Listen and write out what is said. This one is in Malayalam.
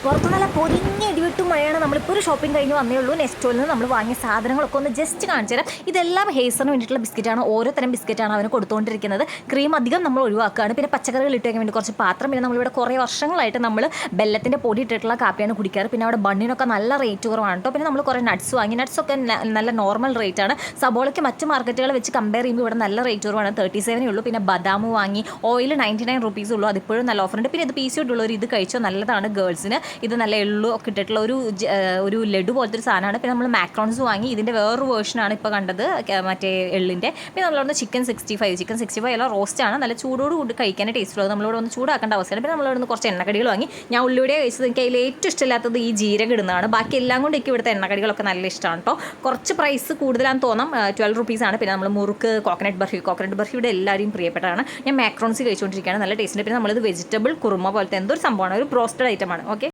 പുറത്ത് നല്ല പൊരിഞ്ഞ ഇടിവിട്ടും മഴയാണ്. നമ്മളിപ്പോൾ ഒരു ഷോപ്പിംഗ് കഴിഞ്ഞ് വന്നേ ഉള്ളൂ. നെസ്റ്റോയിൽ നിന്ന് നമ്മൾ വാങ്ങിയ സാധനങ്ങളൊക്കെ ഒന്ന് ജസ്റ്റ് കാണിച്ചു തരാം. ഇതെല്ലാം ഹേസറിന് വേണ്ടിയിട്ടുള്ള ബിസ്ക്കറ്റാണ്. ഓരോ തരം ബിസ്ക്കറ്റാണ് അവന് കൊടുത്തുകൊണ്ടിരിക്കുന്നത്. ക്രീം അധികം നമ്മൾ ഒഴിവാക്കുകയാണ്. പിന്നെ പച്ചക്കറികൾ ഇട്ട് വയ്ക്കാൻ വേണ്ടി കുറച്ച് പാത്രം. പിന്നെ നമ്മളിവിടെ കുറേ വർഷങ്ങളായിട്ട് നമ്മൾ ബെല്ലത്തിൻ്റെ പൊടി ഇട്ടിട്ടുള്ള കാപ്പിയാണ് കുടിക്കാറ്. പിന്നെ അവിടെ ബണ്ണിനൊക്കെ നല്ല റേറ്റ് കുറവാണ് കേട്ടോ. പിന്നെ നമ്മൾ കുറേ നട്ട്സ് വാങ്ങി. നട്ട്സൊക്കെ നല്ല നോർമൽ റേറ്റ് ആണ്. സബോളയ്ക്ക് മറ്റ് മാർക്കറ്റുകൾ വെച്ച് കമ്പയർ ചെയ്യുമ്പോൾ ഇവിടെ നല്ല റേറ്റ് കുറവാണ്. 37 ഉള്ളൂ. പിന്നെ ബദാം വാങ്ങി. ഓയിൽ 99 റുപ്പീസ് ഉള്ളൂ. അതിപ്പോഴും നല്ല ഓഫറുണ്ട്. പിന്നെ ഇത് പീസ് ഉള്ളവർ ഇത് കഴിച്ചോ, നല്ലതാണ് ഗേൾസിന്. ഇത് നല്ല എള്ളു ഒക്കെ ഇട്ടിട്ടുള്ള ഒരു ലഡു പോലത്തെ ഒരു സാധനമാണ്. പിന്നെ നമ്മൾ മാക്രോൺസ് വാങ്ങി. ഇതിൻ്റെ വേറൊരു വേർഷനാണ് ഇപ്പോൾ കണ്ടത്, മറ്റേ എള്ളിൻ്റെ. പിന്നെ നമ്മളവിടെ ചിക്കൻ 65 എല്ലാം റോസ്റ്റാണ്. നല്ല ചൂടോട് കൂടി കഴിക്കാൻ ടേസ്റ്റ് ഉള്ളത്. നമ്മളിവിടെ ഒന്ന് ചൂടാക്കേണ്ട അവസ്ഥയാണ്. പിന്നെ നമ്മളിവിടെ കുറച്ച് എണ്ണക്കടികൾ വാങ്ങി. ഞാൻ ഉള്ളിയുടെ കഴിച്ചത് എനിക്ക് അതിൽ ഏറ്റവും ഇഷ്ടമില്ലാത്തത് ഈ ജീരകം ഇടുന്നതാണ്. ബാക്കി എല്ലാം കൊണ്ട് എനിക്ക് ഇവിടുത്തെ എണ്ണക്കടികളൊക്കെ നല്ല ഇഷ്ടമാണ് കേട്ടോ. കുറച്ച് പ്രൈസ് കൂടുതലാണെന്ന് തോന്നാം. 12 റുപ്പീസാണ്. പിന്നെ നമ്മൾ മുറുക്ക്, കോക്കനട്ട് ബർഫി ഇവിടെ എല്ലാവരും പ്രിയപ്പെട്ടതാണ്. ഞാൻ മാക്രോൺസ് കഴിച്ചുകൊണ്ടിരിക്കുകയാണ്. നല്ല ടേസ്റ്റിൻ്റെ. പിന്നെ നമ്മളിത് വെജിറ്റബിൾ കുറുമ പോലത്തെ എന്തോ ഒരു സംഭവമാണ്, ഒരു ബ്രോസ്റ്റഡ് ഐറ്റമാണ്. ഓക്കെ.